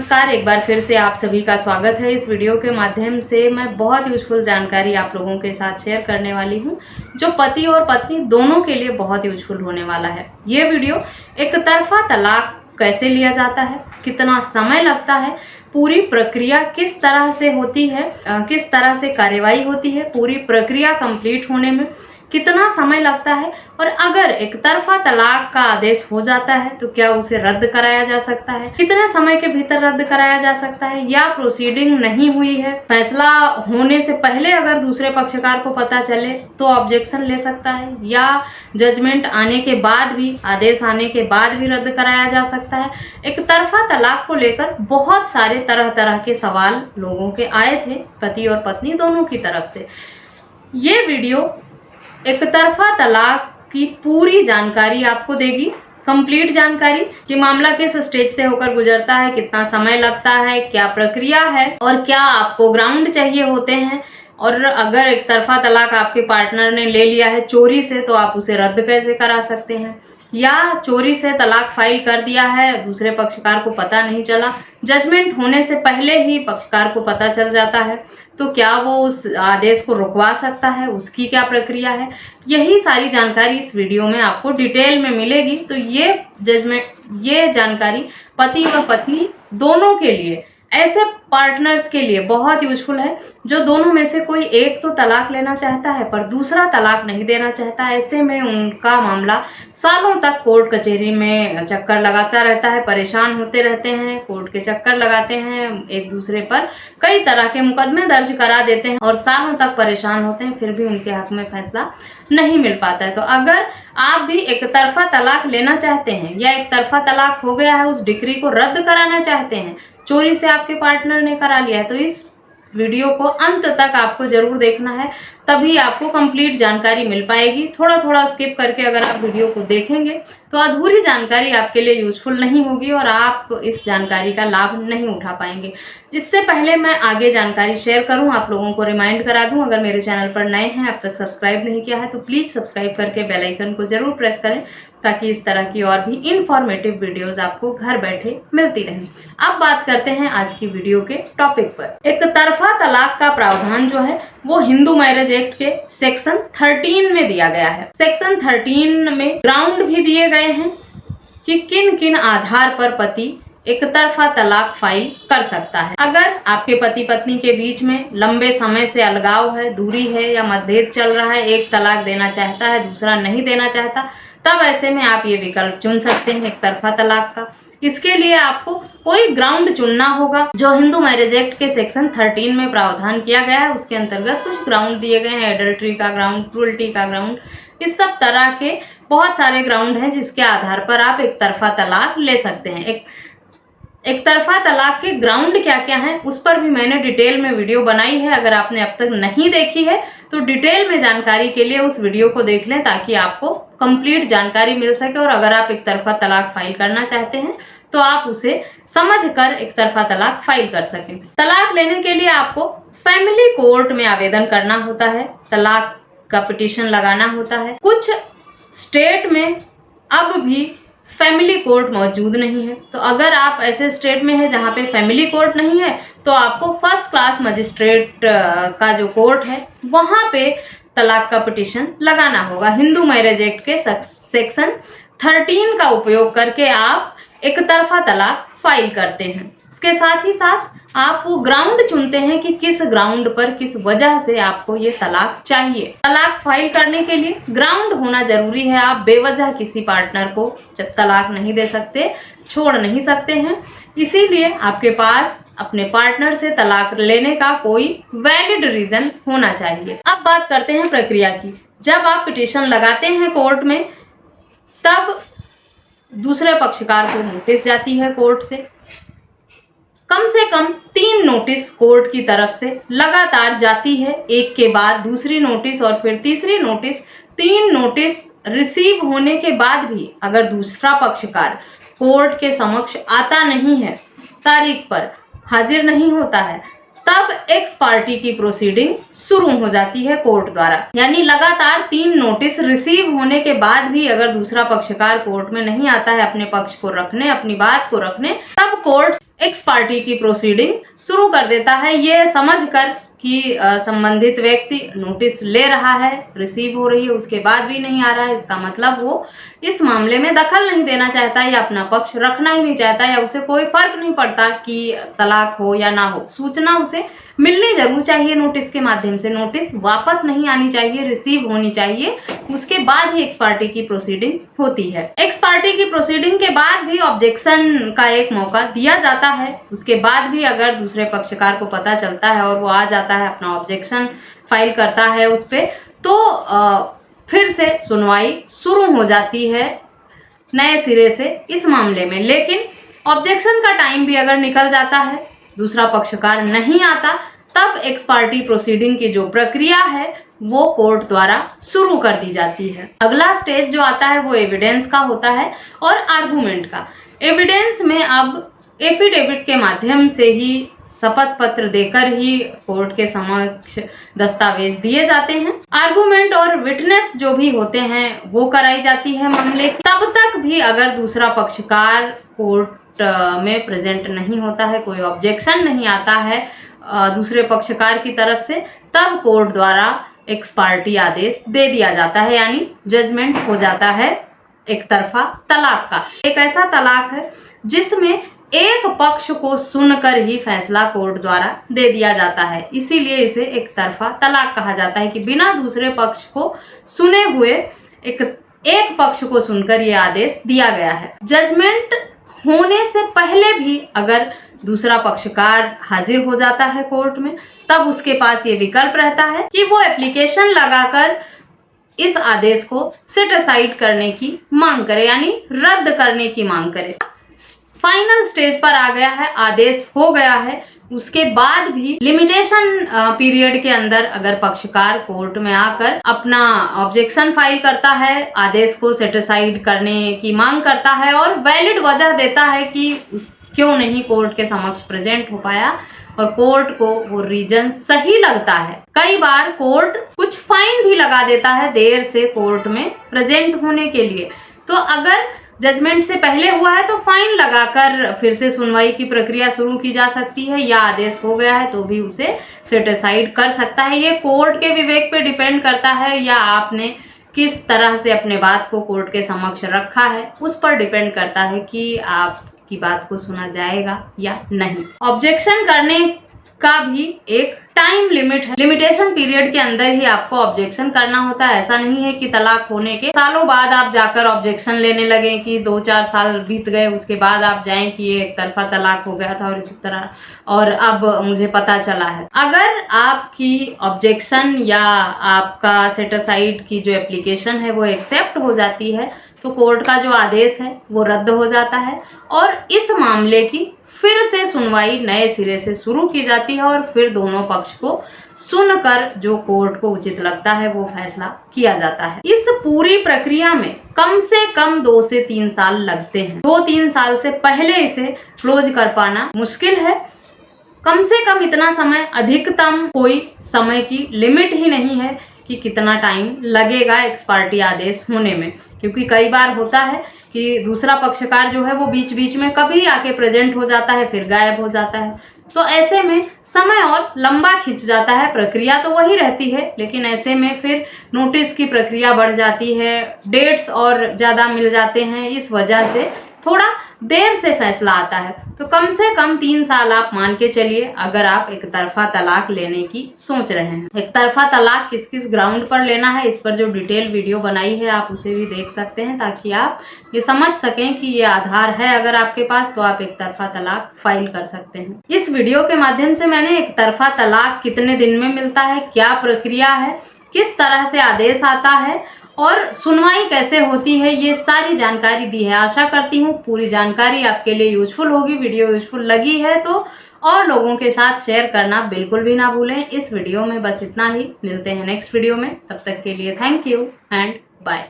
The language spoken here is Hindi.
नमस्कार, एक बार फिर से आप सभी का स्वागत है। इस वीडियो के माध्यम से मैं बहुत यूजफुल जानकारी आप लोगों के साथ शेयर करने वाली हूं, जो पति और पत्नी दोनों के लिए बहुत यूजफुल होने वाला है। ये वीडियो एक तरफा तलाक कैसे लिया जाता है, कितना समय लगता है, पूरी प्रक्रिया किस तरह से होती है, किस तरह से कार्यवाही होती है, पूरी प्रक्रिया कंप्लीट होने में कितना समय लगता है, और अगर एक तरफा तलाक का आदेश हो जाता है तो क्या उसे रद्द कराया जा सकता है, कितने समय के भीतर रद्द कराया जा सकता है, या प्रोसीडिंग नहीं हुई है, फैसला होने से पहले अगर दूसरे पक्षकार को पता चले तो ऑब्जेक्शन ले सकता है, या जजमेंट आने के बाद भी, आदेश आने के बाद भी रद्द कराया जा सकता है। एक तरफा तलाक को लेकर बहुत सारे तरह तरह के सवाल लोगों के आए थे, पति और पत्नी दोनों की तरफ से। ये वीडियो एक तरफा तलाक की पूरी जानकारी आपको देगी, कंप्लीट जानकारी कि मामला किस स्टेज से होकर गुजरता है, कितना समय लगता है, क्या प्रक्रिया है, और क्या आपको ग्राउंड चाहिए होते हैं, और अगर एक तरफा तलाक आपके पार्टनर ने ले लिया है चोरी से तो आप उसे रद्द कैसे करा सकते हैं, या चोरी से तलाक फाइल कर दिया है, दूसरे पक्षकार को पता नहीं चला, जजमेंट होने से पहले ही पक्षकार को पता चल जाता है, तो क्या वो उस आदेश को रुकवा सकता है, उसकी क्या प्रक्रिया है। यही सारी जानकारी इस वीडियो में आपको डिटेल में मिलेगी। तो ये जानकारी पति और पत्नी दोनों के लिए, ऐसे पार्टनर्स के लिए बहुत यूजफुल है जो दोनों में से कोई एक तो तलाक लेना चाहता है पर दूसरा तलाक नहीं देना चाहता। ऐसे में उनका मामला सालों तक कोर्ट कचहरी में चक्कर लगाता रहता है, परेशान होते रहते हैं, कोर्ट के चक्कर लगाते हैं, एक दूसरे पर कई तरह के मुकदमे दर्ज करा देते हैं और सालों तक परेशान होते हैं, फिर भी उनके हक में फैसला नहीं मिल पाता है। तो अगर आप भी एक तरफा तलाक लेना चाहते हैं, या एक तरफा तलाक हो गया है उस डिक्री को रद्द कराना चाहते हैं, चोरी से आपके पार्टनर ने करा लिया है, तो इस वीडियो को अंत तक आपको जरूर देखना है, तभी आपको कंप्लीट जानकारी मिल पाएगी। थोड़ा थोड़ा स्किप करके अगर आप वीडियो को देखेंगे तो अधूरी जानकारी आपके लिए यूजफुल नहीं होगी और आप इस जानकारी का लाभ नहीं उठा पाएंगे। इससे पहले मैं आगे जानकारी शेयर करूं, आप लोगों को रिमाइंड करा दूं, अगर मेरे चैनल पर नए हैं, अब तक सब्सक्राइब नहीं किया है तो प्लीज सब्सक्राइब करके बेल आइकन को जरूर प्रेस करें, ताकि इस तरह की और भी इंफॉर्मेटिव वीडियोस आपको घर बैठे मिलती रहें। अब बात करते हैं आज की वीडियो के टॉपिक पर। एक तरफा तलाक का प्रावधान जो है वो हिंदू मैरिज एक्ट के सेक्शन 13 में दिया गया है। सेक्शन 13 में ग्राउंड भी दिए गए हैं कि किन किन आधार पर पति एक तरफा तलाक फाइल कर सकता है। अगर आपके पति पत्नी के बीच में लंबे समय से अलगाव है, दूरी है, या मतभेद चल रहा है, एक तलाक देना चाहता है, दूसरा नहीं देना चाहता, तब ऐसे में आप ये विकल्प चुन सकते हैं एक तरफा तलाक का। इसके लिए आपको कोई ग्राउंड चुनना होगा जो हिंदू मैरिज एक्ट के सेक्शन 13 में प्रावधान किया गया है। उसके अंतर्गत कुछ ग्राउंड दिए गए हैं, एडल्ट्री का ग्राउंड, क्रूअल्टी का ग्राउंड, इस सब तरह के बहुत सारे ग्राउंड हैं जिसके आधार पर आप एक तरफा तलाक ले सकते हैं। एक तरफा तलाक के ग्राउंड क्या क्या हैं उस पर भी मैंने डिटेल में वीडियो बनाई है। अगर आपने अब तक नहीं देखी है तो डिटेल में जानकारी के लिए उस वीडियो को देख लें, ताकि आपको कंप्लीट जानकारी मिल सके। और अगर आप एक तरफा तलाक फाइल करना चाहते हैं तो आप उसे समझकर एक तरफा तलाक फाइल कर सकें। तलाक लेने के लिए आपको फैमिली कोर्ट में आवेदन करना होता है, तलाक का पिटीशन लगाना होता है। कुछ स्टेट में अब भी फैमिली कोर्ट मौजूद नहीं है, तो अगर आप ऐसे स्टेट में हैं जहां पे फैमिली कोर्ट नहीं है तो आपको फर्स्ट क्लास मजिस्ट्रेट का जो कोर्ट है वहां पे तलाक का पिटीशन लगाना होगा। हिंदू मैरिज एक्ट के सेक्शन 13 का उपयोग करके आप एक तरफा तलाक फाइल करते हैं। इसके साथ ही साथ आप वो ग्राउंड चुनते हैं कि किस ग्राउंड पर, किस वजह से आपको ये तलाक चाहिए। तलाक फाइल करने के लिए ग्राउंड होना जरूरी है। आप बेवजह किसी पार्टनर को तलाक नहीं दे सकते, छोड़ नहीं सकते हैं, इसीलिए आपके पास अपने पार्टनर से तलाक लेने का कोई वैलिड रीजन होना चाहिए। अब बात करते हैं प्रक्रिया की। जब आप पिटीशन लगाते हैं कोर्ट में, तब दूसरे पक्षकार को नोटिस जाती है कोर्ट से कम 3 नोटिस कोर्ट की तरफ से लगातार जाती है, एक के बाद दूसरी नोटिस और फिर तीसरी नोटिस। 3 नोटिस रिसीव होने के बाद भी अगर दूसरा पक्षकार कोर्ट के समक्ष आता नहीं है, तारीख पर हाजिर नहीं होता है, तब एक्स पार्टी की प्रोसीडिंग शुरू हो जाती है कोर्ट द्वारा। यानी लगातार 3 नोटिस रिसीव होने के बाद भी अगर दूसरा पक्षकार कोर्ट में नहीं आता है अपने पक्ष को रखने, अपनी बात को रखने, तब कोर्ट एक्स पार्टी की प्रोसीडिंग शुरू कर देता है, ये समझकर कि संबंधित व्यक्ति नोटिस ले रहा है, रिसीव हो रही है, उसके बाद भी नहीं आ रहा है। इसका मतलब वो इस मामले में दखल नहीं देना चाहता या अपना पक्ष रखना ही नहीं चाहता, या उसे कोई फर्क नहीं पड़ता कि तलाक हो या ना हो, सूचना उसे मिलनी जरूर चाहिए नोटिस के माध्यम से, नोटिस वापस नहीं आनी चाहिए, रिसीव होनी चाहिए, उसके बाद ही एक्स पार्टी की प्रोसीडिंग होती है। एक्स पार्टी की प्रोसीडिंग के बाद भी ऑब्जेक्शन का एक मौका दिया जाता है। उसके बाद भी अगर दूसरे पक्षकार को पता चलता है और वो आ जाता है, अपना ऑब्जेक्शन फाइल करता है उस पे, तो फिर से सुनवाई शुरू हो जाती है नए सिरे से इस मामले में। लेकिन ऑब्जेक्शन का टाइम भी अगर निकल जाता है, दूसरा पक्षकार नहीं आता, तब एक्स पार्टी प्रोसीडिंग की जो प्रक्रिया है वो कोर्ट द्वारा शुरू कर दी जाती है। अगला स्टेज जो आता है वो एविडेंस का होता है और आर्गुमेंट का। एविडेंस में अब एफिडेविट के माध्यम से ही, शपथ पत्र देकर ही कोर्ट के समक्ष दस्तावेज दिए जाते हैं। आर्गुमेंट और विटनेस जो भी होते हैं वो कराई जाती है मामले की। तब तक भी अगर दूसरा पक्षकार कोर्ट में प्रेजेंट नहीं होता है, कोई ऑब्जेक्शन नहीं आता है दूसरे पक्षकार की तरफ से, तब कोर्ट द्वारा एक्स पार्टी आदेश दे दिया जाता है, यानी जजमेंट हो जाता है एक तरफा तलाक का। एक ऐसा तलाक है जिसमें एक पक्ष को सुनकर ही फैसला कोर्ट द्वारा दे दिया जाता है, इसीलिए इसे एक तरफा तलाक कहा जाता है कि बिना दूसरे पक्ष को सुने हुए एक पक्ष को सुनकर यह आदेश दिया गया है। जजमेंट होने से पहले भी अगर दूसरा पक्षकार हाजिर हो जाता है कोर्ट में, तब उसके पास ये विकल्प रहता है कि वो एप्लीकेशन लगाकर इस आदेश को सेट असाइड करने की मांग करे, यानी रद्द करने की मांग करे। फाइनल स्टेज पर आ गया है, आदेश हो गया है, उसके बाद भी लिमिटेशन पीरियड के अंदर अगर पक्षकार कोर्ट में आकर अपना ऑब्जेक्शन फाइल करता है, आदेश को सेटिसाइड करने की मांग करता है और वैलिड वजह देता है कि क्यों नहीं कोर्ट के समक्ष प्रेजेंट हो पाया, और कोर्ट को वो रीजन सही लगता है, कई बार कोर्ट कुछ फाइन भी लगा देता है देर से कोर्ट में प्रेजेंट होने के लिए। तो अगर जजमेंट से पहले हुआ है तो फाइन लगाकर फिर से सुनवाई की प्रक्रिया शुरू की जा सकती है, या आदेश हो गया है तो भी उसे सेट असाइड कर सकता है। ये कोर्ट के विवेक पे डिपेंड करता है, या आपने किस तरह से अपने बात को कोर्ट के समक्ष रखा है उस पर डिपेंड करता है कि आपकी बात को सुना जाएगा या नहीं। ऑब्जेक्शन करने का भी एक टाइम लिमिट है, लिमिटेशन पीरियड के अंदर ही आपको ऑब्जेक्शन करना होता है। ऐसा नहीं है कि तलाक होने के सालों बाद आप जाकर ऑब्जेक्शन लेने लगे कि 2-4 साल बीत गए उसके बाद आप जाएं कि ये एक तरफा तलाक हो गया था और इसी तरह, और अब मुझे पता चला है। अगर आपकी ऑब्जेक्शन या आपका सेट असाइड की जो एप्लीकेशन है वो एक्सेप्ट हो जाती है, तो कोर्ट का जो आदेश है वो रद्द हो जाता है और इस मामले की फिर से सुनवाई नए सिरे से शुरू की जाती है, और फिर दोनों पक्ष को सुनकर जो कोर्ट को उचित लगता है वो फैसला किया जाता है। इस पूरी प्रक्रिया में कम से कम 2 से 3 साल लगते हैं। 2-3 साल से पहले इसे क्लोज कर पाना मुश्किल है। कम से कम इतना समय, अधिकतम कोई समय की लिमिट ही नहीं है कि कितना टाइम लगेगा एक्स पार्टी आदेश होने में, क्योंकि कई बार होता है कि दूसरा पक्षकार जो है वो बीच बीच में कभी आके प्रेजेंट हो जाता है, फिर गायब हो जाता है, तो ऐसे में समय और लंबा खिंच जाता है। प्रक्रिया तो वही रहती है, लेकिन ऐसे में फिर नोटिस की प्रक्रिया बढ़ जाती है, डेट्स और ज़्यादा मिल जाते हैं, इस वजह से थोड़ा देर से फैसला आता है। तो कम से कम 3 साल आप मान के चलिए अगर आप एक तरफा तलाक लेने की सोच रहे हैं। एक तरफा तलाक किस किस ग्राउंड पर लेना है, इस पर जो डिटेल वीडियो बनाई है आप उसे भी देख सकते हैं, ताकि आप ये समझ सकें कि ये आधार है अगर आपके पास, तो आप एक तरफा तलाक फाइल कर सकते हैं। इस वीडियो के माध्यम से मैंने एक तरफा तलाक कितने दिन में मिलता है, क्या प्रक्रिया है, किस तरह से आदेश आता है और सुनवाई कैसे होती है, ये सारी जानकारी दी है। आशा करती हूँ पूरी जानकारी आपके लिए यूजफुल होगी। वीडियो यूजफुल लगी है तो और लोगों के साथ शेयर करना बिल्कुल भी ना भूलें। इस वीडियो में बस इतना ही, मिलते हैं नेक्स्ट वीडियो में, तब तक के लिए थैंक यू एंड बाय।